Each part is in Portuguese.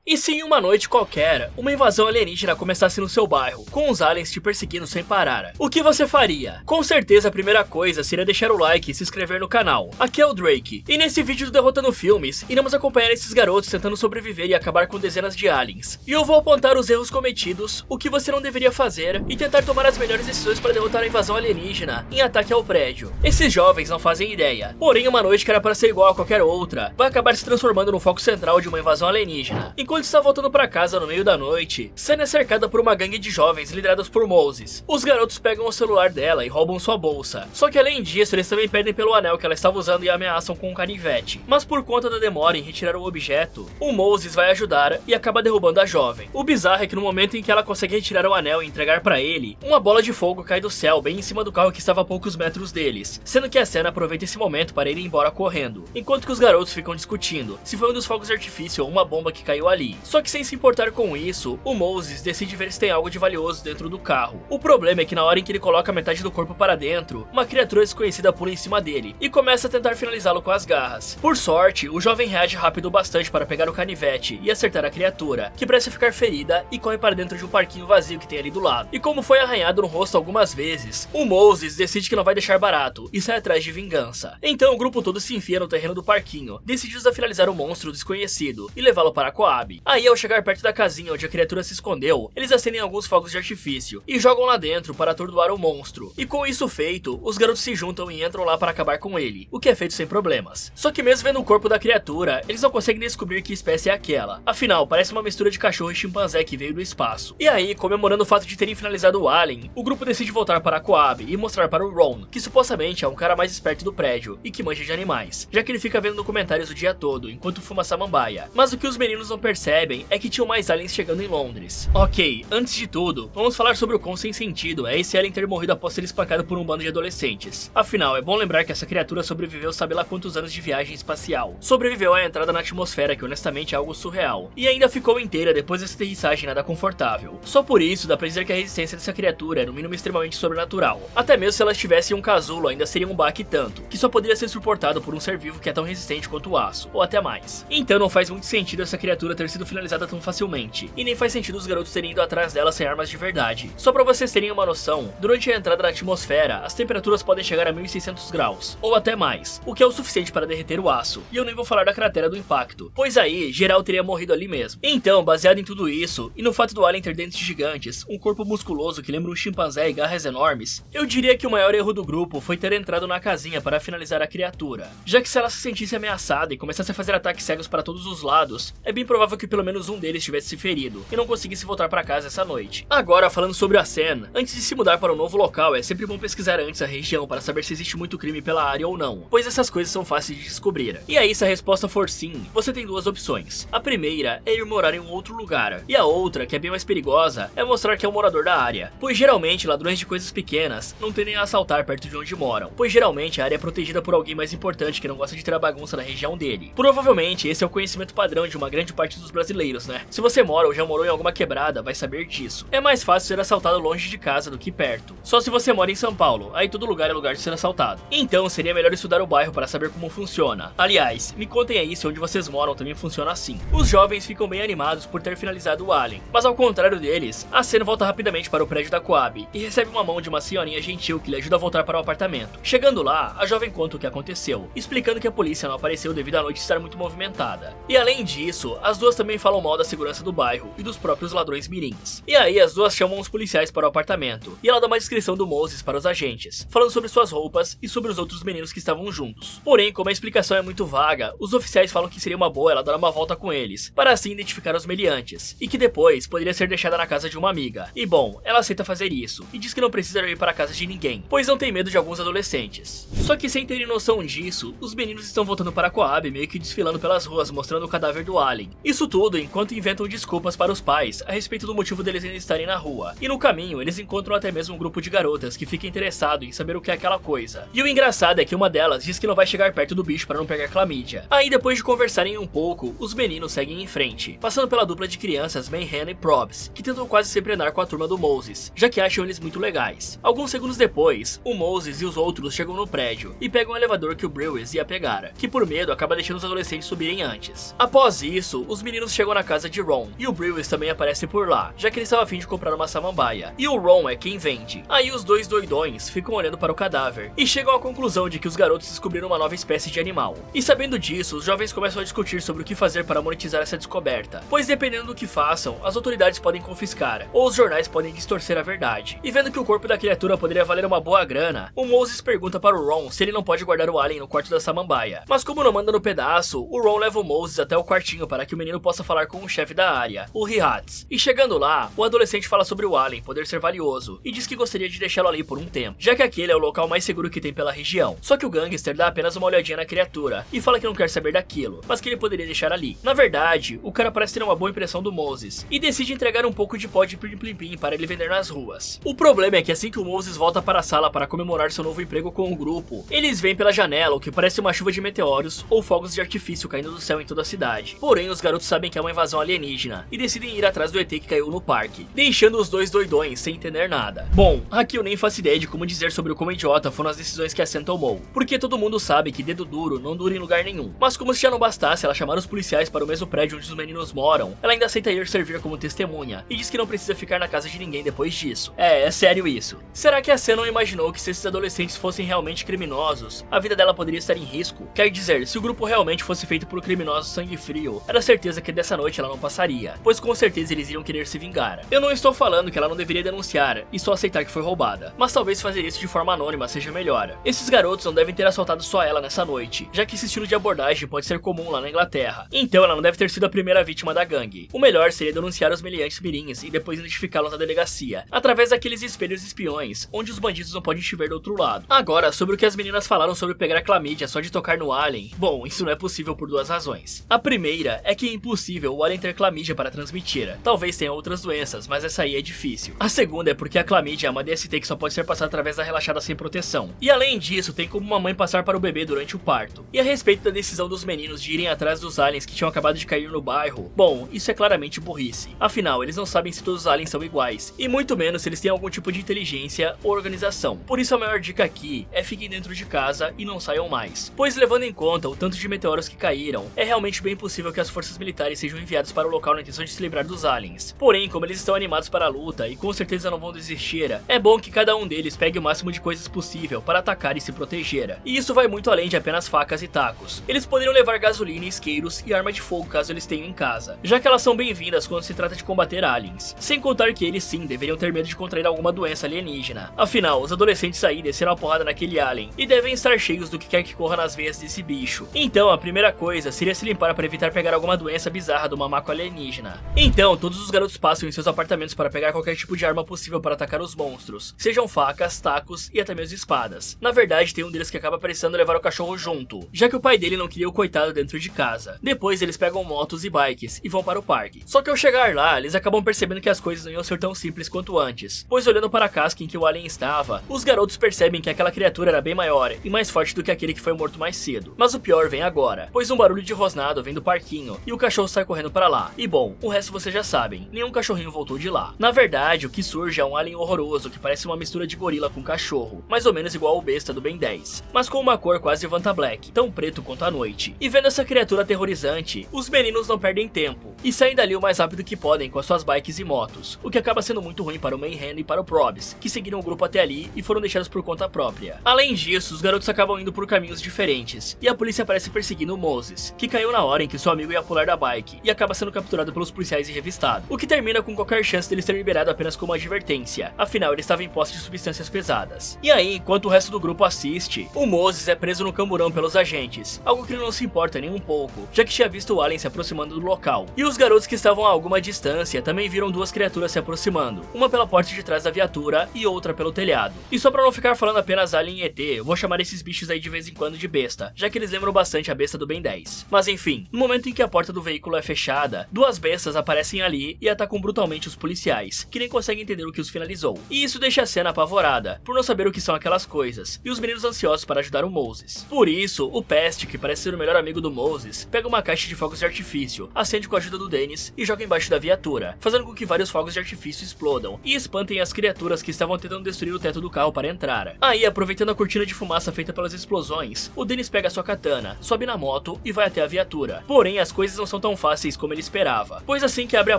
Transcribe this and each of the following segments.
E se em uma noite qualquer, uma invasão alienígena começasse no seu bairro, com os aliens te perseguindo sem parar, o que você faria? Com certeza a primeira coisa seria deixar o like e se inscrever no canal. Aqui é o Drake, e nesse vídeo do Derrotando Filmes, iremos acompanhar esses garotos tentando sobreviver e acabar com dezenas de aliens. E eu vou apontar os erros cometidos, o que você não deveria fazer, e tentar tomar as melhores decisões para derrotar a invasão alienígena em ataque ao prédio. Esses jovens não fazem ideia, porém uma noite que era para ser igual a qualquer outra, vai acabar se transformando no foco central de uma invasão alienígena. Enquanto está voltando para casa no meio da noite, Sam é cercada por uma gangue de jovens liderados por Moses. Os garotos pegam o celular dela e roubam sua bolsa. Só que além disso, eles também pedem pelo anel que ela estava usando e a ameaçam com um canivete. Mas por conta da demora em retirar o objeto, o Moses vai ajudar e acaba derrubando a jovem. O bizarro é que no momento em que ela consegue retirar o anel e entregar para ele, uma bola de fogo cai do céu bem em cima do carro que estava a poucos metros deles, sendo que a Sam aproveita esse momento para ir embora correndo, enquanto que os garotos ficam discutindo se foi um dos fogos de artifício ou uma bomba que caiu ali. Só que sem se importar com isso, o Moses decide ver se tem algo de valioso dentro do carro. O problema é que na hora em que ele coloca metade do corpo para dentro, uma criatura desconhecida pula em cima dele e começa a tentar finalizá-lo com as garras. Por sorte, o jovem reage rápido bastante para pegar o canivete e acertar a criatura, que parece ficar ferida e corre para dentro de um parquinho vazio que tem ali do lado. E como foi arranhado no rosto algumas vezes, o Moses decide que não vai deixar barato e sai atrás de vingança. Então o grupo todo se enfia no terreno do parquinho, decididos a finalizar o monstro desconhecido e levá-lo para Coab. Aí ao chegar perto da casinha onde a criatura se escondeu, eles acendem alguns fogos de artifício e jogam lá dentro para atordoar o monstro. E com isso feito, os garotos se juntam e entram lá para acabar com ele, o que é feito sem problemas. Só que mesmo vendo o corpo da criatura, eles não conseguem descobrir que espécie é aquela. Afinal, parece uma mistura de cachorro e chimpanzé que veio do espaço. E aí, comemorando o fato de terem finalizado o alien, o grupo decide voltar para Coab e mostrar para o Ron, que supostamente é um cara mais esperto do prédio e que manja de animais, já que ele fica vendo documentários o dia todo enquanto fuma samambaia. Mas o que os meninos não percebem é que tinham mais aliens chegando em Londres. Ok, antes de tudo, vamos falar sobre o quão sem sentido é esse alien ter morrido após ser espancado por um bando de adolescentes. Afinal, é bom lembrar que essa criatura sobreviveu sabe lá quantos anos de viagem espacial. Sobreviveu à entrada na atmosfera, que honestamente é algo surreal. E ainda ficou inteira depois dessa aterrissagem nada confortável. Só por isso dá pra dizer que a resistência dessa criatura é no mínimo extremamente sobrenatural. Até mesmo se ela estivesse em um casulo ainda seria um baque tanto, que só poderia ser suportado por um ser vivo que é tão resistente quanto o aço, ou até mais. Então não faz muito sentido essa criatura ter sido finalizada tão facilmente. E nem faz sentido os garotos terem ido atrás dela sem armas de verdade. Só pra vocês terem uma noção, durante a entrada na atmosfera, as temperaturas podem chegar a 1600 graus, ou até mais, o que é o suficiente para derreter o aço. E eu nem vou falar da cratera do impacto, pois aí, geral teria morrido ali mesmo. Então, baseado em tudo isso, e no fato do alien ter dentes gigantes, um corpo musculoso que lembra um chimpanzé e garras enormes, eu diria que o maior erro do grupo foi ter entrado na casinha para finalizar a criatura, já que se ela se sentisse ameaçada e começasse a fazer ataques cegos para todos os lados, é bem provável que pelo menos um deles tivesse se ferido e não conseguisse voltar para casa essa noite. Agora, falando sobre a Sam, antes de se mudar para um novo local, é sempre bom pesquisar antes a região para saber se existe muito crime pela área ou não, pois essas coisas são fáceis de descobrir. E aí, se a resposta for sim, você tem duas opções. A primeira é ir morar em um outro lugar, e a outra, que é bem mais perigosa, é mostrar que é um morador da área, pois geralmente ladrões de coisas pequenas não tendem a assaltar perto de onde moram, pois geralmente a área é protegida por alguém mais importante que não gosta de ter a bagunça na região dele. Provavelmente esse é o conhecimento padrão de uma grande parte dos brasileiros, né? Se você mora ou já morou em alguma quebrada, vai saber disso. É mais fácil ser assaltado longe de casa do que perto. Só se você mora em São Paulo, aí todo lugar é lugar de ser assaltado. Então seria melhor estudar o bairro para saber como funciona. Aliás, me contem aí se onde vocês moram também funciona assim. Os jovens ficam bem animados por ter finalizado o alien, mas ao contrário deles, a Sam volta rapidamente para o prédio da Coab e recebe uma mão de uma senhorinha gentil que lhe ajuda a voltar para o apartamento. Chegando lá, a jovem conta o que aconteceu, explicando que a polícia não apareceu devido à noite estar muito movimentada. E além disso, as duas também falam mal da segurança do bairro e dos próprios ladrões mirins. E aí as duas chamam os policiais para o apartamento, e ela dá uma descrição do Moses para os agentes, falando sobre suas roupas e sobre os outros meninos que estavam juntos. Porém, como a explicação é muito vaga, os oficiais falam que seria uma boa ela dar uma volta com eles, para assim identificar os meliantes, e que depois poderia ser deixada na casa de uma amiga. E bom, ela aceita fazer isso, e diz que não precisa ir para a casa de ninguém, pois não tem medo de alguns adolescentes. Só que sem terem noção disso, os meninos estão voltando para Coab meio que desfilando pelas ruas mostrando o cadáver do alien. Isso tudo enquanto inventam desculpas para os pais a respeito do motivo deles ainda estarem na rua. E no caminho eles encontram até mesmo um grupo de garotas que fica interessado em saber o que é aquela coisa. E o engraçado é que uma delas diz que não vai chegar perto do bicho para não pegar clamídia. Aí depois de conversarem um pouco, os meninos seguem em frente, passando pela dupla de crianças Mayhem e Probs, que tentam quase sempre andar com a turma do Moses, já que acham eles muito legais. Alguns segundos depois, o Moses e os outros chegam no prédio e pegam o elevador que o Brewis ia pegar, que por medo acaba deixando os adolescentes subirem antes. Após isso, os meninos meninos chegam na casa de Ron, e o Brewis também aparece por lá, já que ele estava a fim de comprar uma samambaia, e o Ron é quem vende. Aí os dois doidões ficam olhando para o cadáver, e chegam à conclusão de que os garotos descobriram uma nova espécie de animal. E sabendo disso, os jovens começam a discutir sobre o que fazer para monetizar essa descoberta, pois dependendo do que façam, as autoridades podem confiscar, ou os jornais podem distorcer a verdade. E vendo que o corpo da criatura poderia valer uma boa grana, o Moses pergunta para o Ron se ele não pode guardar o alien no quarto da samambaia. Mas como não manda no pedaço, o Ron leva o Moses até o quartinho para que o menino possa falar com o chefe da área, o Rihatz. E chegando lá, o adolescente fala sobre o alien poder ser valioso, e diz que gostaria de deixá-lo ali por um tempo, já que aquele é o local mais seguro que tem pela região. Só que o gangster dá apenas uma olhadinha na criatura, e fala que não quer saber daquilo, mas que ele poderia deixar ali. Na verdade, o cara parece ter uma boa impressão do Moses, e decide entregar um pouco de pó de plim-plim-plim para ele vender nas ruas. O problema é que assim que o Moses volta para a sala para comemorar seu novo emprego com o grupo, eles veem pela janela o que parece uma chuva de meteoros ou fogos de artifício caindo do céu em toda a cidade. Porém, os garotos sabem que é uma invasão alienígena, e decidem ir atrás do ET que caiu no parque, deixando os dois doidões sem entender nada. Bom, aqui eu nem faço ideia de como dizer sobre o quão idiota foram as decisões que a Sam tomou, porque todo mundo sabe que dedo duro não dura em lugar nenhum. Mas como se já não bastasse ela chamar os policiais para o mesmo prédio onde os meninos moram, ela ainda aceita ir servir como testemunha, e diz que não precisa ficar na casa de ninguém depois disso. É sério isso. Será que a Sam não imaginou que se esses adolescentes fossem realmente criminosos, a vida dela poderia estar em risco? Quer dizer, se o grupo realmente fosse feito por criminosos sangue frio, era certeza que dessa noite ela não passaria, pois com certeza eles iriam querer se vingar. Eu não estou falando que ela não deveria denunciar e só aceitar que foi roubada, mas talvez fazer isso de forma anônima seja melhor. Esses garotos não devem ter assaltado só ela nessa noite, já que esse estilo de abordagem pode ser comum lá na Inglaterra, então ela não deve ter sido a primeira vítima da gangue. O melhor seria denunciar os meliantes mirins e depois identificá-los na delegacia, através daqueles espelhos espiões, onde os bandidos não podem te ver do outro lado. Agora, sobre o que as meninas falaram sobre pegar clamídia só de tocar no alien, bom, isso não é possível por duas razões. A primeira é que é impossível o alien ter clamídia para transmitir, talvez tenha outras doenças, mas essa aí é difícil. A segunda é porque a clamídia é uma DST que só pode ser passada através da relaxada sem proteção, e além disso tem como uma mãe passar para o bebê durante o parto. E a respeito da decisão dos meninos de irem atrás dos aliens que tinham acabado de cair no bairro, bom, isso é claramente burrice. Afinal, eles não sabem se todos os aliens são iguais, e muito menos se eles têm algum tipo de inteligência ou organização. Por isso a maior dica aqui é fiquem dentro de casa e não saiam mais, pois levando em conta o tanto de meteoros que caíram, é realmente bem possível que as forças militares sejam enviadas para o local na intenção de se livrar dos aliens. Porém, como eles estão animados para a luta e com certeza não vão desistir, é bom que cada um deles pegue o máximo de coisas possível para atacar e se proteger. E isso vai muito além de apenas facas e tacos. Eles poderiam levar gasolina, isqueiros e arma de fogo caso eles tenham em casa, já que elas são bem-vindas quando se trata de combater aliens. Sem contar que eles sim deveriam ter medo de contrair alguma doença alienígena. Afinal, os adolescentes aí desceram a porrada naquele alien e devem estar cheios do que quer que corra nas veias desse bicho. Então a primeira coisa seria se limpar para evitar pegar alguma doença bizarra do mamaco alienígena. Então todos os garotos passam em seus apartamentos para pegar qualquer tipo de arma possível para atacar os monstros, sejam facas, tacos e até mesmo espadas. Na verdade tem um deles que acaba precisando levar o cachorro junto, já que o pai dele não queria o coitado dentro de casa. Depois eles pegam motos e bikes e vão para o parque. Só que ao chegar lá, eles acabam percebendo que as coisas não iam ser tão simples quanto antes, pois olhando para a casca em que o alien estava, os garotos percebem que aquela criatura era bem maior e mais forte do que aquele que foi morto mais cedo. Mas o pior vem agora, pois um barulho de rosnado vem do parquinho e o cachorro sai correndo para lá. E bom, o resto vocês já sabem, nenhum cachorrinho voltou de lá. Na verdade, o que surge é um alien horroroso que parece uma mistura de gorila com cachorro, mais ou menos igual ao besta do Ben 10, mas com uma cor quase Vanta Black, tão preto quanto a noite. E vendo essa criatura aterrorizante, os meninos não perdem tempo e saem dali o mais rápido que podem com as suas bikes e motos, o que acaba sendo muito ruim para o Mayhem e para o Probs, que seguiram o grupo até ali e foram deixados por conta própria. Além disso, os garotos acabam indo por caminhos diferentes, e a polícia aparece perseguindo o Moses, que caiu na hora em que seu amigo ia pular da bike, e acaba sendo capturado pelos policiais e revistado, o que termina com qualquer chance dele ser liberado apenas como advertência, afinal ele estava em posse de substâncias pesadas. E aí, enquanto o resto do grupo assiste, o Moses é preso no camburão pelos agentes, algo que ele não se importa nem um pouco, já que tinha visto o alien se aproximando do local. E os garotos que estavam a alguma distância também viram duas criaturas se aproximando, uma pela porta de trás da viatura e outra pelo telhado. E só pra não ficar falando apenas alien e ET, eu vou chamar esses bichos aí de vez em quando de besta, já que eles lembram bastante a besta do Ben 10. Mas enfim, no momento em que a porta do veículo é fechada, duas bestas aparecem ali e atacam brutalmente os policiais, que nem conseguem entender o que os finalizou. E isso deixa a cena apavorada, por não saber o que são aquelas coisas, e os meninos ansiosos para ajudar o Moses. Por isso, o Pest, que parece ser o melhor amigo do Moses, pega uma caixa de fogos de artifício, acende com a ajuda do Dennis e joga embaixo da viatura, fazendo com que vários fogos de artifício explodam e espantem as criaturas que estavam tentando destruir o teto do carro para entrar. Aí, aproveitando a cortina de fumaça feita pelas explosões, o Dennis pega sua katana, sobe na moto e vai até a viatura. Porém, as coisas não são tão tão fáceis como ele esperava, pois assim que abre a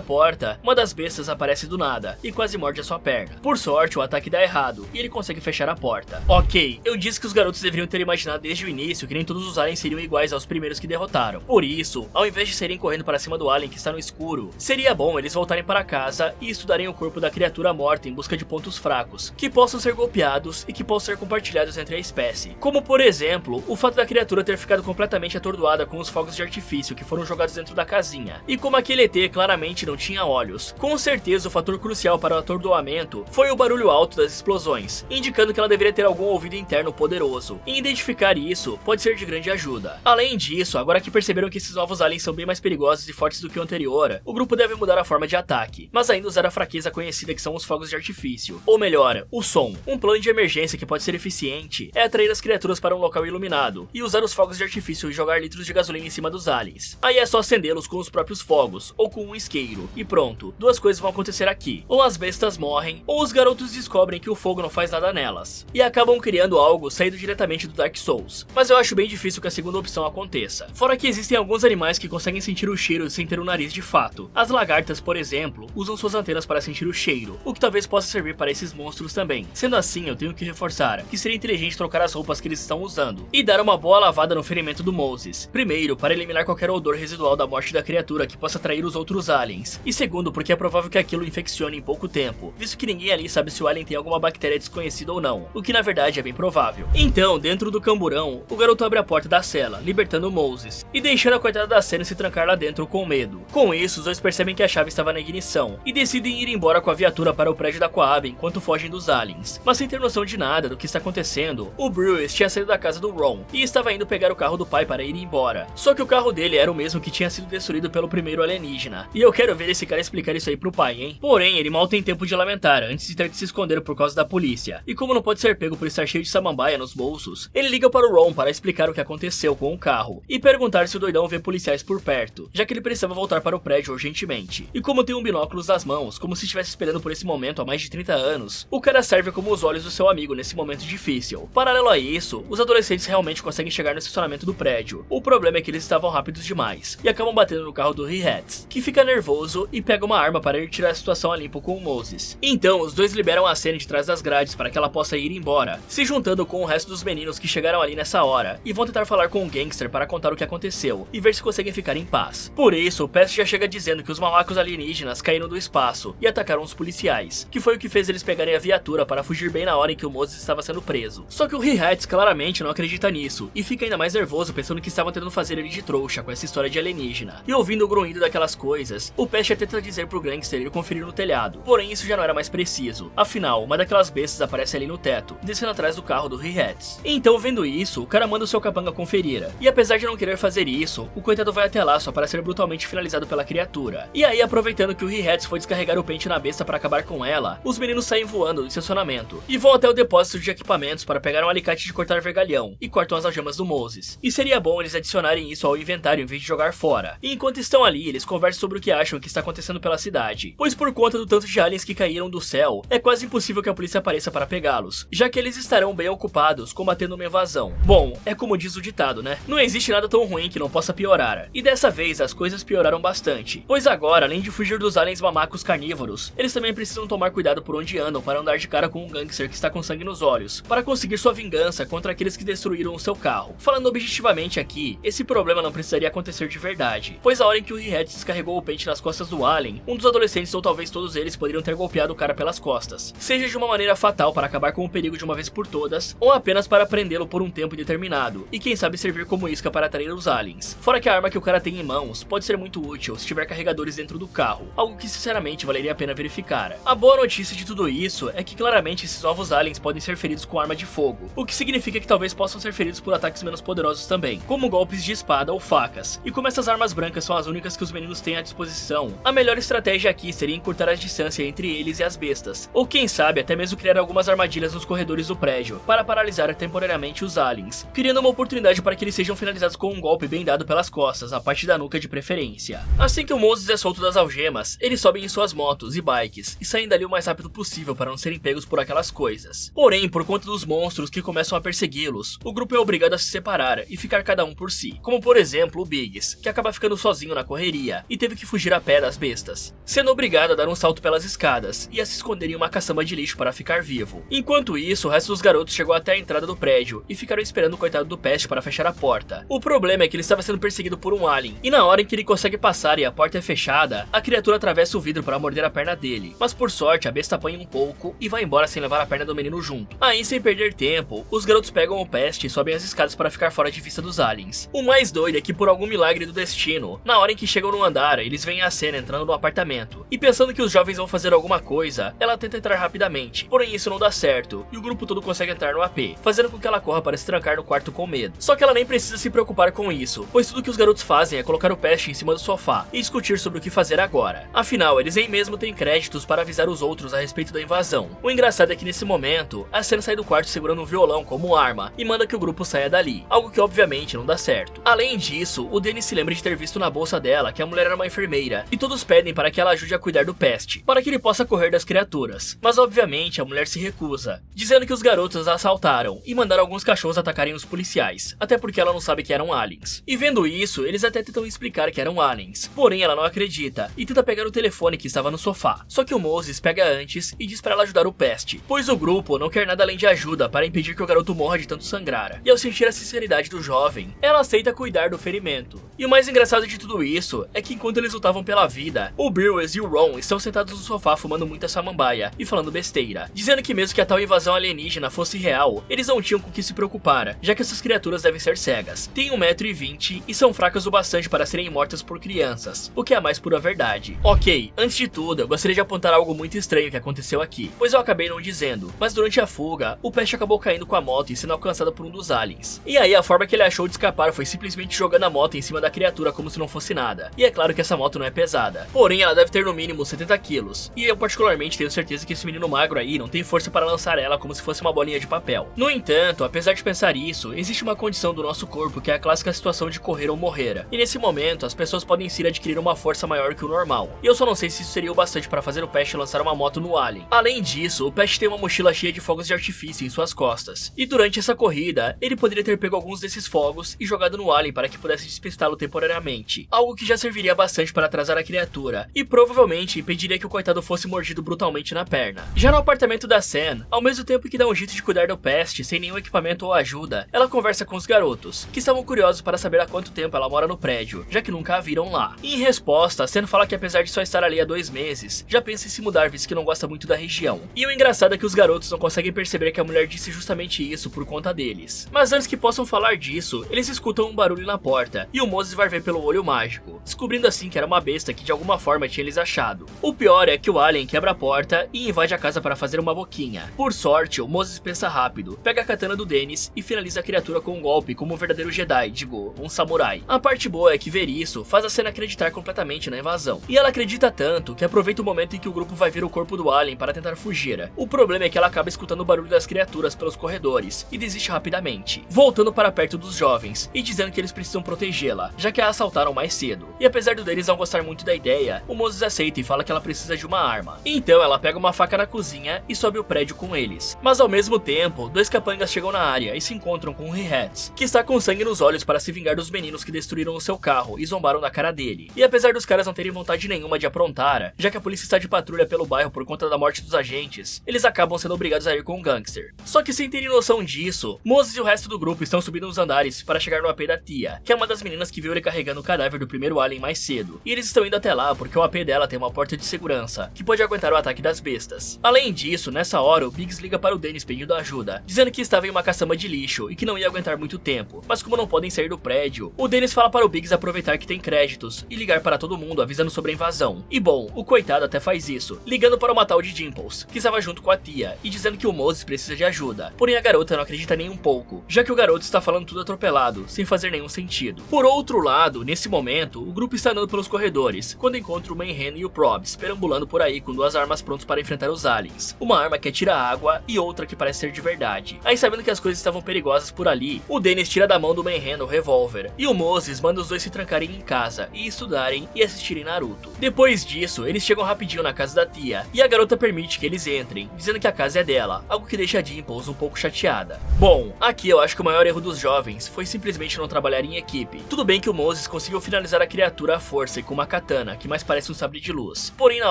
porta, uma das bestas aparece do nada e quase morde a sua perna. Por sorte, o ataque dá errado e ele consegue fechar a porta. Ok, eu disse que os garotos deveriam ter imaginado desde o início que nem todos os aliens seriam iguais aos primeiros que derrotaram. Por isso, ao invés de serem correndo para cima do alien que está no escuro, seria bom eles voltarem para casa e estudarem o corpo da criatura morta em busca de pontos fracos, que possam ser golpeados e que possam ser compartilhados entre a espécie. Como por exemplo, o fato da criatura ter ficado completamente atordoada com os fogos de artifício que foram jogados dentro da casinha. E como aquele ET claramente não tinha olhos, com certeza o fator crucial para o atordoamento foi o barulho alto das explosões, indicando que ela deveria ter algum ouvido interno poderoso. E identificar isso pode ser de grande ajuda. Além disso, agora que perceberam que esses novos aliens são bem mais perigosos e fortes do que o anterior, o grupo deve mudar a forma de ataque, mas ainda usar a fraqueza conhecida que são os fogos de artifício. Ou melhor, o som. Um plano de emergência que pode ser eficiente é atrair as criaturas para um local iluminado e usar os fogos de artifício e jogar litros de gasolina em cima dos aliens. Aí é só acendê-los com os próprios fogos, ou com um isqueiro, e pronto. Duas coisas vão acontecer aqui. Ou as bestas morrem, ou os garotos descobrem que o fogo não faz nada nelas, e acabam criando algo saído diretamente do Dark Souls. Mas eu acho bem difícil que a segunda opção aconteça. Fora que existem alguns animais que conseguem sentir o cheiro sem ter um nariz de fato. As lagartas, por exemplo, usam suas antenas para sentir o cheiro, o que talvez possa servir para esses monstros também. Sendo assim, eu tenho que reforçar que seria inteligente trocar as roupas que eles estão usando e dar uma boa lavada no ferimento do Moses. Primeiro, para eliminar qualquer odor residual da morte da criatura que possa atrair os outros aliens. E segundo, porque é provável que aquilo infeccione em pouco tempo, visto que ninguém ali sabe se o alien tem alguma bactéria desconhecida ou não, o que na verdade é bem provável. Então, dentro do camburão, o garoto abre a porta da cela, libertando Moses, e deixando a coitada da Senna se trancar lá dentro com medo. Com isso, os dois percebem que a chave estava na ignição, e decidem ir embora com a viatura para o prédio da Coab enquanto fogem dos aliens. Mas sem ter noção de nada do que está acontecendo, o Bruce tinha saído da casa do Ron, e estava indo pegar o carro do pai para ir embora. Só que o carro dele era o mesmo que tinha sido destruído pelo primeiro alienígena, e eu quero ver esse cara explicar isso aí pro pai, hein? Porém, ele mal tem tempo de lamentar antes de ter de se esconder por causa da polícia, e como não pode ser pego por estar cheio de samambaia nos bolsos, ele liga para o Ron para explicar o que aconteceu com o carro, e perguntar se o doidão vê policiais por perto, já que ele precisava voltar para o prédio urgentemente. E como tem um binóculos nas mãos, como se estivesse esperando por esse momento há mais de 30 anos, o cara serve como os olhos do seu amigo nesse momento difícil. Paralelo a isso, os adolescentes realmente conseguem chegar no estacionamento do prédio. O problema é que eles estavam rápidos demais, e acabam batendo no carro do He-Hats, que fica nervoso e pega uma arma para ir tirar a situação a limpo com o Moses. Então, os dois liberam a Senna de trás das grades para que ela possa ir embora, se juntando com o resto dos meninos que chegaram ali nessa hora, e vão tentar falar com o gangster para contar o que aconteceu, e ver se conseguem ficar em paz. Por isso, o Pest já chega dizendo que os malacos alienígenas caíram do espaço e atacaram os policiais, que foi o que fez eles pegarem a viatura para fugir bem na hora em que o Moses estava sendo preso. Só que o He-Hats claramente não acredita nisso, e fica ainda mais nervoso pensando que estavam tentando fazer ele de trouxa com essa história de alienígena. E ouvindo o grunhido daquelas coisas, o Pest tenta dizer pro gangster ir conferir no telhado, porém isso já não era mais preciso. Afinal, uma daquelas bestas aparece ali no teto, descendo atrás do carro do He-Hats. Então, vendo isso, o cara manda o seu capanga conferir, e apesar de não querer fazer isso, o coitado vai até lá só para ser brutalmente finalizado pela criatura. E aí, aproveitando que o He-Hats foi descarregar o pente na besta para acabar com ela, os meninos saem voando do estacionamento e vão até o depósito de equipamentos para pegar um alicate de cortar vergalhão e cortam as algemas do Moses. E seria bom eles adicionarem isso ao inventário em vez de jogar fora. E enquanto estão ali, eles conversam sobre o que acham que está acontecendo pela cidade, pois por conta do tanto de aliens que caíram do céu, é quase impossível que a polícia apareça para pegá-los, já que eles estarão bem ocupados combatendo uma invasão. Bom, é como diz o ditado, né? Não existe nada tão ruim que não possa piorar. E dessa vez as coisas pioraram bastante, pois agora, além de fugir dos aliens mamacos carnívoros, eles também precisam tomar cuidado por onde andam para andar de cara com um gangster que está com sangue nos olhos, para conseguir sua vingança contra aqueles que destruíram o seu carro. Falando objetivamente aqui, esse problema não precisaria acontecer de verdade, pois a hora em que o He-Hats descarregou o pente nas costas do alien, um dos adolescentes ou talvez todos eles poderiam ter golpeado o cara pelas costas, seja de uma maneira fatal para acabar com o perigo de uma vez por todas, ou apenas para prendê-lo por um tempo determinado, e quem sabe servir como isca para atrair os aliens. Fora que a arma que o cara tem em mãos pode ser muito útil se tiver carregadores dentro do carro, algo que sinceramente valeria a pena verificar. A boa notícia de tudo isso é que claramente esses novos aliens podem ser feridos com arma de fogo, o que significa que talvez possam ser feridos por ataques menos poderosos também, como golpes de espada ou facas. E como essas armas brancas são as únicas que os meninos têm à disposição, a melhor estratégia aqui seria encurtar a distância entre eles e as bestas, ou quem sabe até mesmo criar algumas armadilhas nos corredores do prédio, para paralisar temporariamente os aliens, criando uma oportunidade para que eles sejam finalizados com um golpe bem dado pelas costas, a parte da nuca de preferência. Assim que o Moses é solto das algemas, eles sobem em suas motos e bikes, e saem dali o mais rápido possível para não serem pegos por aquelas coisas. Porém, por conta dos monstros que começam a persegui-los, o grupo é obrigado a se separar e ficar cada um por si, como por exemplo o Biggs, que acaba ficando sozinho na correria e teve que fugir a pé das bestas, sendo obrigado a dar um salto pelas escadas e a se esconder em uma caçamba de lixo para ficar vivo. Enquanto isso, o resto dos garotos chegou até a entrada do prédio e ficaram esperando o coitado do Pest para fechar a porta. O problema é que ele estava sendo perseguido por um alien, e na hora em que ele consegue passar e a porta é fechada, a criatura atravessa o vidro para morder a perna dele, mas por sorte a besta apanha um pouco e vai embora sem levar a perna do menino junto. Aí, sem perder tempo, os garotos pegam o Pest e sobem as escadas para ficar fora de vista dos aliens. O mais doido é que, por algum milagre do destino, na hora em que chegam no andar, eles veem a cena entrando no apartamento, e pensando que os jovens vão fazer alguma coisa, ela tenta entrar rapidamente, porém isso não dá certo, e o grupo todo consegue entrar no AP, fazendo com que ela corra para se trancar no quarto com medo. Só que ela nem precisa se preocupar com isso, pois tudo que os garotos fazem é colocar o Pest em cima do sofá e discutir sobre o que fazer agora. Afinal, eles nem mesmo têm créditos para avisar os outros a respeito da invasão. O engraçado é que nesse momento, a Sam sai do quarto segurando um violão como arma e manda que o grupo saia dali, algo que obviamente não dá certo. Além disso, o Dennis se lembra de ter visto na bolsa dela que a mulher era uma enfermeira, e todos pedem para que ela ajude a cuidar do Pest, para que ele possa correr das criaturas. Mas obviamente a mulher se recusa, dizendo que os garotos a assaltaram e mandaram alguns cachorros atacarem os policiais, até porque ela não sabe que eram aliens. E vendo isso, eles até tentam explicar que eram aliens, porém ela não acredita e tenta pegar o telefone que estava no sofá. Só que o Moses pega antes e diz para ela ajudar o Pest, pois o grupo não quer nada além de ajuda para impedir que o garoto morra de tanto sangrar. E ao sentir a sinceridade do jovem, ela aceita cuidar do ferimento. E o mais engraçado de tudo isso é que enquanto eles lutavam pela vida, o Brewers e o Ron estão sentados no sofá fumando muita samambaia e falando besteira, dizendo que mesmo que a tal invasão alienígena fosse real, eles não tinham com o que se preocupar, já que essas criaturas devem ser cegas, têm 1,20 m e são fracas o bastante para serem mortas por crianças, o que é a mais pura verdade. Ok, antes de tudo, eu gostaria de apontar algo muito estranho que aconteceu aqui, pois eu acabei não dizendo, mas durante a fuga, o Pest acabou caindo com a moto e sendo alcançado por um dos aliens. E aí a forma que ele achou de escapar foi simplesmente jogando a moto em cima da criatura como se não fosse nada. E é claro que essa moto não é pesada, porém ela deve ter no mínimo 70 quilos, e eu particularmente tenho certeza que esse menino magro aí não tem força para lançar ela como se fosse uma bolinha de papel. No entanto, apesar de pensar isso, existe uma condição do nosso corpo que é a clássica situação de correr ou morrer, e nesse momento as pessoas podem sim adquirir uma força maior que o normal, e eu só não sei se isso seria o bastante para fazer o Pest lançar uma moto no alien. Além disso, o Pest tem uma mochila cheia de fogos de artifício em suas costas, e durante essa corrida, ele poderia ter pego alguns desses fogos e jogado no alien para que pudesse despistá-lo temporariamente, algo que já serviria bastante para atrasar a criatura, e provavelmente impediria que o coitado fosse mordido brutalmente na perna. Já no apartamento da Sam, ao mesmo tempo que dá um jeito de cuidar do Pest sem nenhum equipamento ou ajuda, ela conversa com os garotos, que estavam curiosos para saber há quanto tempo ela mora no prédio, já que nunca a viram lá. E em resposta, Sam fala que apesar de só estar ali há 2 meses, já pensa em se mudar visto que não gosta muito da região. E o engraçado é que os garotos não conseguem perceber que a mulher disse justamente isso por conta deles. Mas antes que possam falar disso, eles escutam um barulho na porta, e o Moses vai ver pelo olho mágico, descobrindo assim que era uma besta que de alguma forma tinha eles achado. O pior é que o alien quebra a porta e invade a casa para fazer uma boquinha. Por sorte, o Moses pensa rápido, pega a katana do Dennis e finaliza a criatura com um golpe como um verdadeiro Jedi, digo, um samurai. A parte boa é que ver isso faz a cena acreditar completamente na invasão. E ela acredita tanto que aproveita o momento em que o grupo vai ver o corpo do alien para tentar fugir. O problema é que ela acaba escutando o barulho das criaturas pelos corredores e desiste rapidamente, voltando para perto dos jovens e dizendo que eles precisam protegê-la, já que a assaltaram mais cedo. E apesar do Dennis não gostar muito da ideia, o Moses aceita e fala que ela precisa de uma arma. Então ela pega uma faca na cozinha e sobe o prédio com eles. Mas ao mesmo tempo, 2 capangas chegam na área e se encontram com o He-Hats, que está com sangue nos olhos para se vingar dos meninos que destruíram o seu carro e zombaram da cara dele. E apesar dos caras não terem vontade nenhuma de aprontar, já que a polícia está de patrulha pelo bairro por conta da morte dos agentes, eles acabam sendo obrigados a ir com um gangster. Só que sem terem noção disso, Moses e o resto do grupo estão subindo os andares para chegar no AP da tia, que é uma das meninas que viu ele carregando o cadáver do primeiro alien mais cedo. E eles estão indo até lá porque o AP dela tem uma porta de segurança, que pode aguentar o ataque das bestas. Além disso, nessa hora o Biggs liga para o Dennis pedindo ajuda, dizendo que estava em uma caçamba de lixo e que não ia aguentar muito tempo, mas como não podem sair do prédio, o Dennis fala para o Biggs aproveitar que tem créditos e ligar para todo mundo avisando sobre a invasão. E bom, o coitado até faz isso, ligando para uma tal de Dimples, que estava junto com a tia, e dizendo que o Moses precisa de ajuda. Porém a garota não acredita nem um pouco, já que o garoto está falando tudo atropelado, sem fazer nenhum sentido. Por outro lado, nesse momento, o grupo está andando pelos corredores, quando encontra o Mayhem e o Probs perambulando por aí com 2 armas prontas para enfrentar os aliens. Uma arma que atira água e outra que parece ser de verdade. Aí sabendo que as coisas estavam perigosas por ali, o Dennis tira da mão do Mayhem o revólver, e o Moses manda os dois se trancarem em casa, e estudarem e assistirem Naruto. Depois disso, eles chegam rapidinho na casa da tia, e a garota permite que eles entrem, dizendo que a casa é dela, algo que deixa a Dimples um pouco chateada. Bom, aqui eu acho que o maior erro dos jovens foi simplesmente não trabalhar em equipe. Tudo bem que o Moses conseguiu finalizar a criatura à força e com uma katana, que mais parece um sabre de luz. Porém, na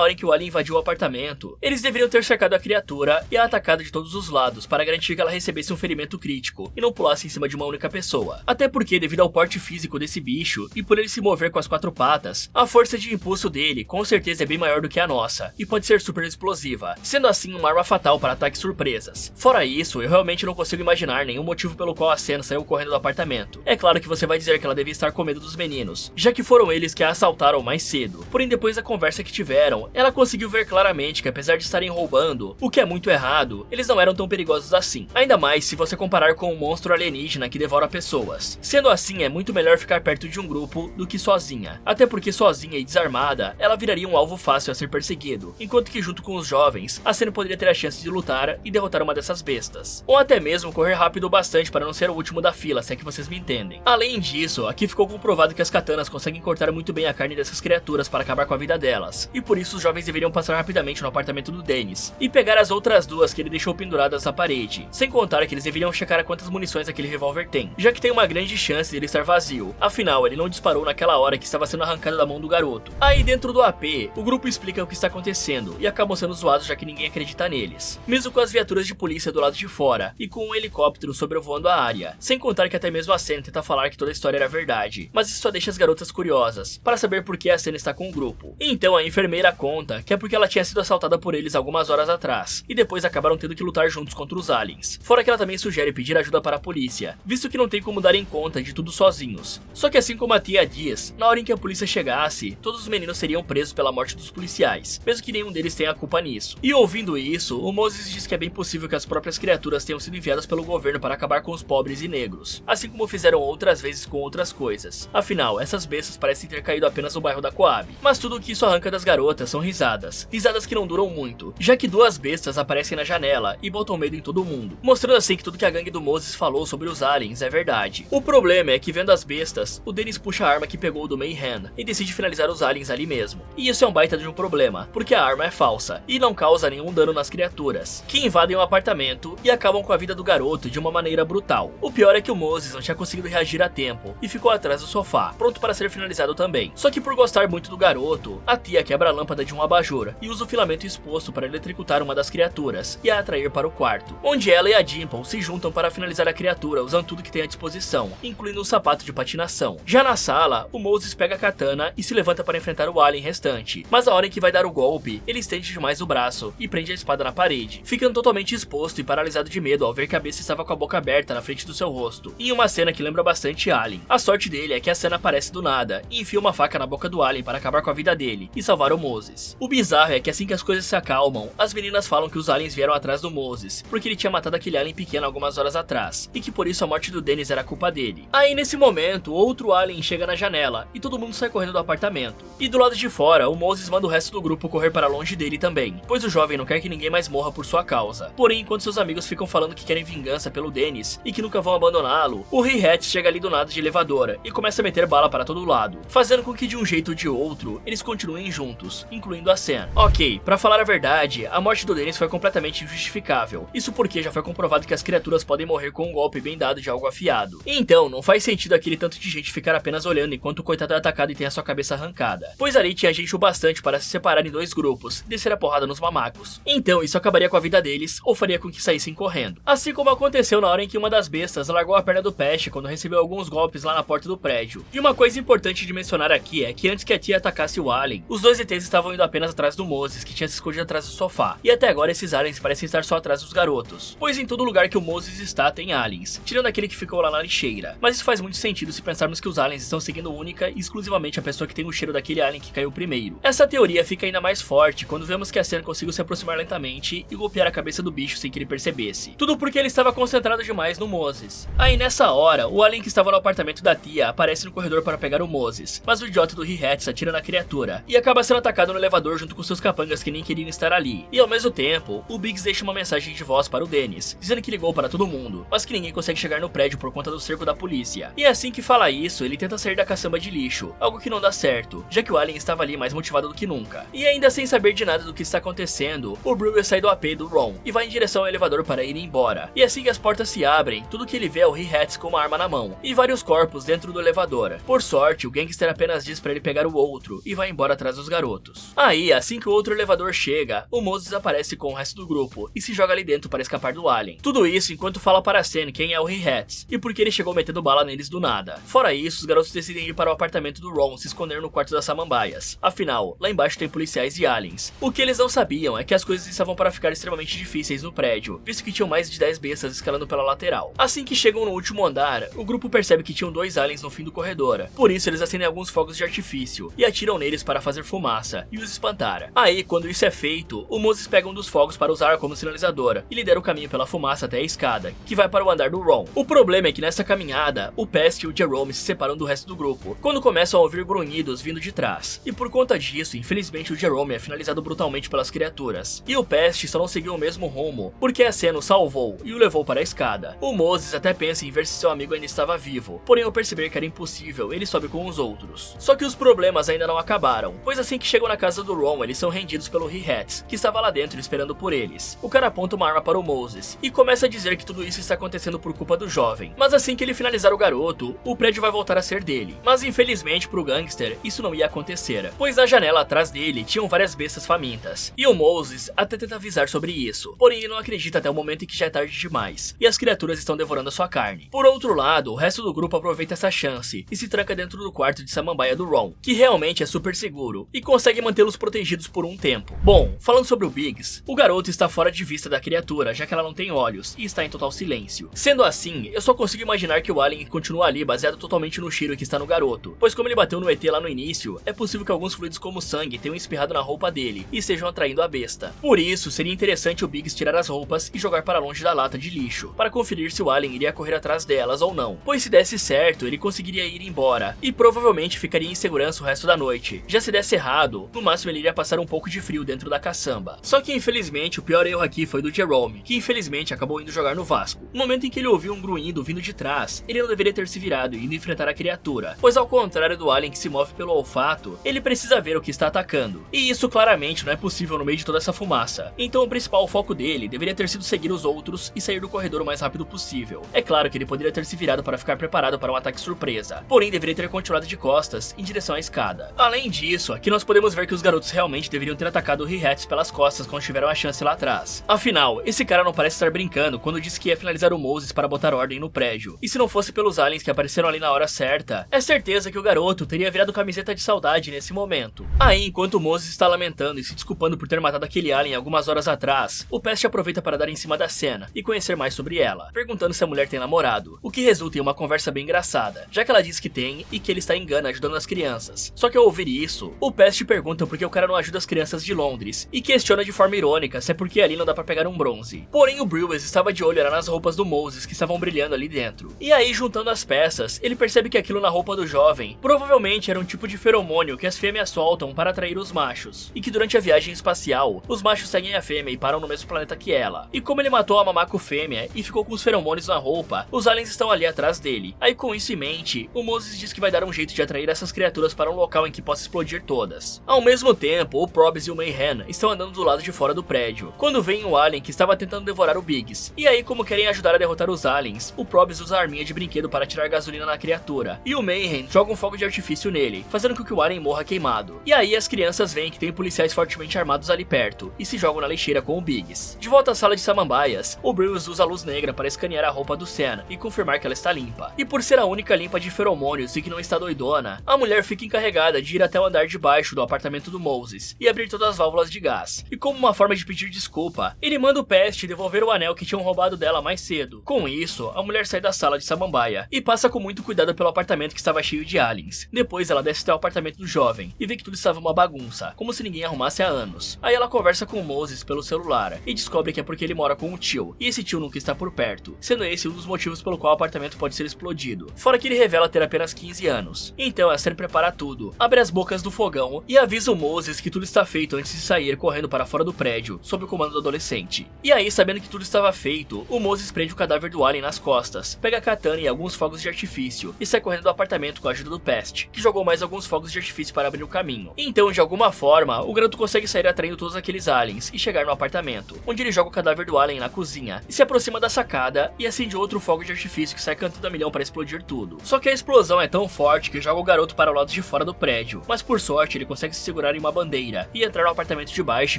hora em que o alien invadiu o apartamento, eles deveriam ter cercado a criatura e a atacado de todos os lados para garantir que ela recebesse um ferimento crítico e não pulasse em cima de uma única pessoa. Até porque, devido ao porte físico desse bicho e por ele se mover com as 4 patas, a força de impulso dele com certeza é bem maior do que a nossa e pode ser super explosiva, sendo assim uma arma fatal para ataques surpresas. Fora isso, eu realmente não consigo imaginar nenhum motivo pelo qual a Sen saiu correndo do apartamento. É claro que você vai dizer que ela devia estar com medo dos meninos, já que foram eles que a assaltaram mais cedo. Porém, depois da conversa que tiveram, ela conseguiu ver claramente que apesar de estarem roubando, o que é muito errado, eles não eram tão perigosos assim. Ainda mais se você comparar com um monstro alienígena que devora pessoas. Sendo assim, é muito melhor ficar perto de um grupo do que sozinha. Até porque sozinha e desarmada, ela viraria um alvo fácil a ser perseguido, enquanto que junto com os jovens, a Sen poderia ter a chance de lutar e derrotar uma dessas bestas. Ou até mesmo correr rápido o bastante para não ser o último da fila, se é que vocês me entendem. Além disso, aqui ficou comprovado que as katanas conseguem cortar muito bem a carne dessas criaturas para acabar com a vida delas, e por isso os jovens deveriam passar rapidamente no apartamento do Dennis e pegar as outras 2 que ele deixou penduradas na parede, sem contar que eles deveriam checar quantas munições aquele revólver tem, já que tem uma grande chance de ele estar vazio, afinal ele não disparou naquela hora que estava sendo arrancado da mão do garoto. Aí dentro do AP, o grupo explica o que está acontecendo e acabam sendo zoados já que ninguém acredita neles, mesmo com as viaturas de polícia do lado de fora e com um helicóptero sobrevoando a área, sem contar que até mesmo a Sen tenta falar que toda a história era verdade, mas isso só deixa as garotas curiosas, para saber por que a Sen está com o grupo. Então a enfermeira conta que é porque ela tinha sido assaltada por eles algumas horas atrás, e depois acabaram tendo que lutar juntos contra os aliens. Fora que ela também sugere pedir ajuda para a polícia, visto que não tem como darem conta de tudo sozinhos. Só que assim como a tia diz, na hora em que a polícia chegasse, todos os meninos seriam presos pela morte dos policiais, mesmo que nenhum deles tenha culpa nisso. E ouvindo isso, o Moses diz que é bem possível que as próprias criaturas tenham sido enviadas pelo governo para acabar com os pobres e negros, assim como fizeram outras vezes com outras coisas. Afinal, essas bestas parecem ter caído apenas no bairro da Coab. Mas tudo o que isso arranca das garotas são risadas que não duram muito, já que 2 bestas aparecem na janela e botam medo em todo mundo, mostrando assim que tudo que a gangue do Moses falou sobre os aliens é verdade. O problema é que vendo as bestas, o Dennis puxa a arma que pegou do Mayhem e decide finalizar os aliens ali mesmo. E isso é um baita de um problema, porque a arma é falsa e não causa nenhum dano nas criaturas, que invadem o apartamento e acabam com a vida do garoto de uma maneira brutal. O pior é que o Moses não tinha conseguido reagir a tempo e ficou atrás do sofá, pronto para ser finalizado também. Só que por gostar muito do garoto, a tia quebra a lâmpada de um abajur e usa o filamento exposto para eletrocutar uma das criaturas e a atrair para o quarto, onde ela e a Dimple se juntam para finalizar a criatura usando tudo que tem à disposição, incluindo um sapato de patinação. Já na sala, o Moses pega a katana e se levanta para enfrentar o alien restante, mas a hora em que vai dar o golpe, ele estende demais o braço e prende a espada na parede, ficando totalmente exposto e paralisado de medo ao ver que a besta estava com a boca aberta na frente do seu rosto, em uma cena que lembra bastante Alien. A sorte dele é que a cena aparece do nada e enfia uma faca na boca do alien para acabar com a vida dele e salvar o Moses. O bizarro é que assim que as coisas se acalmam, as meninas falam que os aliens vieram atrás do Moses, porque ele tinha matado aquele alien pequeno algumas horas atrás, e que por isso a morte do Dennis era culpa dele. Aí nesse momento, outro alien chega na janela, e todo mundo sai correndo do apartamento. E do lado de fora, o Moses manda o resto do grupo correr para longe dele também, pois o jovem não quer que ninguém mais morra por sua causa. Porém, enquanto seus amigos ficam falando que querem vingança pelo Dennis, e que nunca vão abandoná-lo, o He-Hatch chega ali do nada de elevadora, e começa a meter bala para todo lado, fazendo com que de um jeito ou de outro, eles continuem juntos, incluindo a Sen. Ok, pra falar a verdade, a morte do Dennis foi completamente injustificável. Isso porque já foi comprovado que as criaturas podem morrer com um golpe bem dado de algo afiado. Então, não faz sentido aquele tanto de gente ficar apenas olhando enquanto o coitado é atacado e tem a sua cabeça arrancada. Pois ali tinha gente o bastante para se separar em 2 grupos e descer a porrada nos mamacos. Então, isso acabaria com a vida deles ou faria com que saíssem correndo. Assim como aconteceu na hora em que uma das bestas largou a perna do Peste quando recebeu alguns golpes lá na porta do prédio. E uma coisa importante de mencionar aqui é que antes que a tia atacasse o alien, os 2 ETs estavam indo apenas atrás do Moses, que tinha se escondido atrás do sofá. E até agora esses aliens parecem estar só atrás dos garotos, pois em todo lugar que o Moses está tem aliens, tirando aquele que ficou lá na lixeira. Mas isso faz muito sentido se pensarmos que os aliens estão seguindo única e exclusivamente a pessoa que tem o cheiro daquele alien que caiu primeiro. Essa teoria fica ainda mais forte quando vemos que a Sen conseguiu se aproximar lentamente e golpear a cabeça do bicho sem que ele percebesse. Tudo porque ele estava concentrado demais no Moses. Aí nessa hora, o alien que estava no apartamento da tia aparece no corredor para pegar o Moses, mas o idiota do He-Hatch atira na criatura e acaba sendo atacado no elevador junto com seus capangas que nem queriam estar ali. E ao mesmo tempo, o Biggs deixa uma mensagem de voz para o Dennis, dizendo que ligou para todo mundo, mas que ninguém consegue chegar no prédio por conta do cerco da polícia. E assim que fala isso, ele tenta sair da caçamba de lixo, algo que não dá certo, já que o alien estava ali mais motivado do que nunca. E ainda sem saber de nada do que está acontecendo, o Brewer sai do AP do Ron e vai em direção ao elevador para ir embora. E assim que as portas se abrem, tudo que ele vê é o He-Hatch com uma arma na mão e vários corpos dentro do elevador. corredor. Por sorte, o gangster apenas diz pra ele pegar o outro e vai embora atrás dos garotos. Aí, assim que o outro elevador chega, o Moses aparece com o resto do grupo e se joga ali dentro para escapar do alien. Tudo isso enquanto fala para a Sen quem é o He-Hats e por que ele chegou metendo bala neles do nada. Fora isso, os garotos decidem ir para o apartamento do Ron se esconder no quarto das samambaias. Afinal, lá embaixo tem policiais e aliens. O que eles não sabiam é que as coisas estavam para ficar extremamente difíceis no prédio, visto que tinham mais de 10 bestas escalando pela lateral. Assim que chegam no último andar, o grupo percebe que tinham 2 aliens no fim do corredor. Por isso, eles acendem alguns fogos de artifício e atiram neles para fazer fumaça e os espantar. Aí, quando isso é feito, o Moses pega um dos fogos para usar como sinalizador e lidera o caminho pela fumaça até a escada, que vai para o andar do Ron. O problema é que nessa caminhada, o Pest e o Jerome se separam do resto do grupo, quando começam a ouvir grunhidos vindo de trás. E por conta disso, infelizmente o Jerome é finalizado brutalmente pelas criaturas. E o Pest só não seguiu o mesmo rumo, porque a Sen o salvou e o levou para a escada. O Moses até pensa em ver se seu amigo ainda estava vivo, porém ao perceber que era impossível, ele sobe com os outros. Só que os problemas ainda não acabaram, pois assim que chegam na casa do Ron, eles são rendidos pelo He-Hats, que estava lá dentro esperando por eles. O cara aponta uma arma para o Moses e começa a dizer que tudo isso está acontecendo por culpa do jovem. Mas assim que ele finalizar o garoto, o prédio vai voltar a ser dele. Mas infelizmente pro gangster, isso não ia acontecer, pois na janela atrás dele tinham várias bestas famintas. E o Moses até tenta avisar sobre isso, porém ele não acredita até o momento em que já é tarde demais, e as criaturas estão devorando a sua carne. Por outro lado, o resto do grupo aproveita essa chance e se tranca dentro do quarto de samambaia do Ron, que realmente é super seguro, e consegue mantê-los protegidos por um tempo. Bom, falando sobre o Biggs, o garoto está fora de vista da criatura, já que ela não tem olhos, e está em total silêncio. Sendo assim, eu só consigo imaginar que o alien continua ali baseado totalmente no cheiro que está no garoto, pois como ele bateu no ET lá no início, é possível que alguns fluidos como sangue tenham espirrado na roupa dele e estejam atraindo a besta. Por isso, seria interessante o Biggs tirar as roupas e jogar para longe da lata de lixo, para conferir se o alien iria correr atrás delas ou não, pois se desse certo, ele conseguiria ir embora, e provavelmente ficaria em segurança o resto da noite. Já se desse errado, no máximo ele iria passar um pouco de frio dentro da caçamba. Só que infelizmente o pior erro aqui foi do Jerome, que infelizmente acabou indo jogar no Vasco. No momento em que ele ouviu um grunhido vindo de trás, ele não deveria ter se virado e indo enfrentar a criatura, pois ao contrário do alien que se move pelo olfato, ele precisa ver o que está atacando. E isso claramente não é possível no meio de toda essa fumaça. Então o principal foco dele deveria ter sido seguir os outros e sair do corredor o mais rápido possível. É claro que ele poderia ter se virado para ficar preparado para um ataque surpresa, porém deveria ter continuado de costas em direção à escada. Além disso, aqui nós podemos ver que os garotos realmente deveriam ter atacado o He-Hats pelas costas quando tiveram a chance lá atrás. Afinal, esse cara não parece estar brincando quando disse que ia finalizar o Moses para botar ordem no prédio. E se não fosse pelos aliens que apareceram ali na hora certa, é certeza que o garoto teria virado camiseta de saudade nesse momento. Aí, enquanto o Moses está lamentando e se desculpando por ter matado aquele alien algumas horas atrás, o Pest aproveita para dar em cima da cena e conhecer mais sobre ela, perguntando se a mulher tem namorado, o que resulta em uma conversa bem engraçada, já que ela diz que tem e que ele está em Gana ajudando as crianças. Só que ao ouvir isso, o Pest pergunta por que o cara não ajuda as crianças de Londres e questiona de forma irônica se é porque ali não dá pra pegar um bronze. Porém o Brewers estava de olho nas roupas do Moses que estavam brilhando ali dentro. E aí, juntando as peças, ele percebe que aquilo na roupa do jovem provavelmente era um tipo de feromônio que as fêmeas soltam para atrair os machos, e que durante a viagem espacial, os machos seguem a fêmea e param no mesmo planeta que ela. E como ele matou a mamaco fêmea e ficou com os feromônios na roupa, os aliens estão ali atrás dele. Aí com isso em mente, o Moses diz que vai dar um jeito de atrair essas criaturas para um local em que possa explodir todas. Ao mesmo tempo, o Probs e o Mayhem estão andando do lado de fora do prédio, quando vem o alien que estava tentando devorar o Biggs. E aí, como querem ajudar a derrotar os aliens, o Probs usa a arminha de brinquedo para tirar gasolina na criatura, e o Mayhem joga um fogo de artifício nele, fazendo com que o alien morra queimado. E aí as crianças veem que tem policiais fortemente armados ali perto, e se jogam na lixeira com o Biggs. De volta à sala de samambaias, o Brewers usa a luz negra para escanear a roupa do Sen e confirmar que ela está limpa. E por ser a única limpa de feromônios e que não está doidona, a mulher fica encarregada de ir até o andar de baixo do apartamento do Moses e abrir todas as válvulas de gás. E como uma forma de pedir desculpa, ele manda o Pest devolver o anel que tinham roubado dela mais cedo. Com isso, a mulher sai da sala de samambaia e passa com muito cuidado pelo apartamento que estava cheio de aliens. Depois ela desce até o apartamento do jovem e vê que tudo estava uma bagunça, como se ninguém arrumasse há anos. Aí ela conversa com o Moses pelo celular e descobre que é porque ele mora com o tio, e esse tio nunca está por perto, sendo esse um dos motivos pelo qual o apartamento pode ser explodido. Fora que ele revela ter apenas 15 anos. Então a Sen prepara tudo, abre as bocas do fogão e avisa o Moses que tudo está feito antes de sair correndo para fora do prédio, sob o comando do adolescente. E aí, sabendo que tudo estava feito, o Moses prende o cadáver do alien nas costas, pega a katana e alguns fogos de artifício e sai correndo do apartamento com a ajuda do Pest, que jogou mais alguns fogos de artifício para abrir o caminho. Então, de alguma forma, o garoto consegue sair atraindo todos aqueles aliens e chegar no apartamento, onde ele joga o cadáver do alien na cozinha e se aproxima da sacada e acende outro fogo de artifício que sai cantando a milhão para explodir tudo. Só que a explosão explosão é tão forte que joga o garoto para o lado de fora do prédio, mas por sorte ele consegue se segurar em uma bandeira e entrar no apartamento de baixo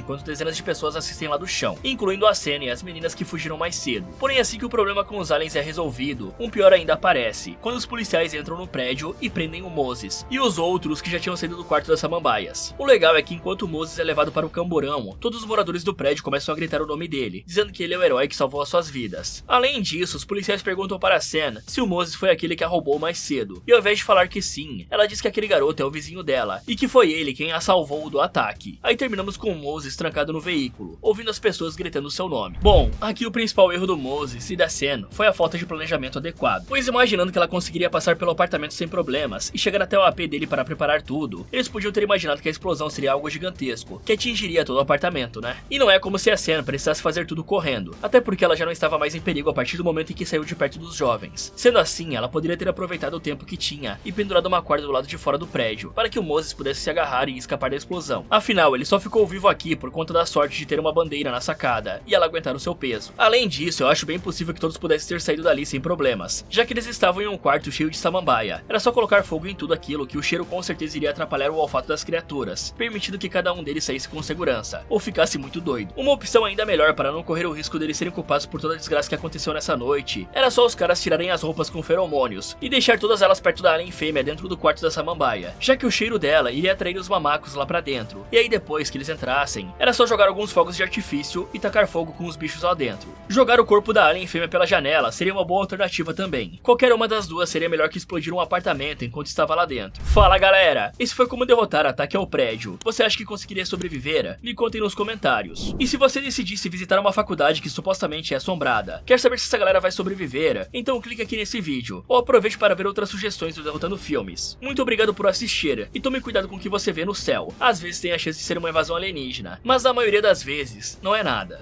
enquanto dezenas de pessoas assistem lá do chão, incluindo a Senna e as meninas que fugiram mais cedo. Porém, assim que o problema com os aliens é resolvido, um pior ainda aparece, quando os policiais entram no prédio e prendem o Moses e os outros que já tinham saído do quarto das samambaias. O legal é que enquanto o Moses é levado para o camburão, todos os moradores do prédio começam a gritar o nome dele, dizendo que ele é o herói que salvou as suas vidas. Além disso, os policiais perguntam para a Senna se o Moses foi aquele que a roubou mais cedo, e ao invés de falar que sim, ela diz que aquele garoto é o vizinho dela, e que foi ele quem a salvou do ataque. Aí terminamos com o Moses trancado no veículo, ouvindo as pessoas gritando seu nome. Bom, aqui o principal erro do Moses e da Senna foi a falta de planejamento adequado, pois imaginando que ela conseguiria passar pelo apartamento sem problemas e chegar até o AP dele para preparar tudo, eles podiam ter imaginado que a explosão seria algo gigantesco, que atingiria todo o apartamento, né? E não é como se a Senna precisasse fazer tudo correndo, até porque ela já não estava mais em perigo a partir do momento em que saiu de perto dos jovens. Sendo assim, ela poderia ter aproveitado o tempo que tinha e pendurado uma corda do lado de fora do prédio, para que o Moses pudesse se agarrar e escapar da explosão. Afinal, ele só ficou vivo aqui por conta da sorte de ter uma bandeira na sacada e ela aguentar o seu peso. Além disso, eu acho bem possível que todos pudessem ter saído dali sem problemas, já que eles estavam em um quarto cheio de samambaia. Era só colocar fogo em tudo aquilo que o cheiro com certeza iria atrapalhar o olfato das criaturas, permitindo que cada um deles saísse com segurança, ou ficasse muito doido. Uma opção ainda melhor para não correr o risco deles serem culpados por toda a desgraça que aconteceu nessa noite, era só os caras tirarem as roupas com feromônios e deixar todas elas perto da alien fêmea dentro do quarto da samambaia, já que o cheiro dela iria atrair os mamacos lá pra dentro, e aí depois que eles entrassem, era só jogar alguns fogos de artifício e tacar fogo com os bichos lá dentro. Jogar o corpo da alien fêmea pela janela seria uma boa alternativa também. Qualquer uma das duas seria melhor que explodir um apartamento enquanto estava lá dentro. Fala galera, esse foi como derrotar Ataque ao Prédio. Você acha que conseguiria sobreviver? Me contem nos comentários. E se você decidisse visitar uma faculdade que supostamente é assombrada, quer saber se essa galera vai sobreviver? Então clique aqui nesse vídeo, ou aproveite para ver outras sugestões do Derrotando Filmes. Muito obrigado por assistir, e tome cuidado com o que você vê no céu. Às vezes tem a chance de ser uma invasão alienígena, mas na maioria das vezes, não é nada.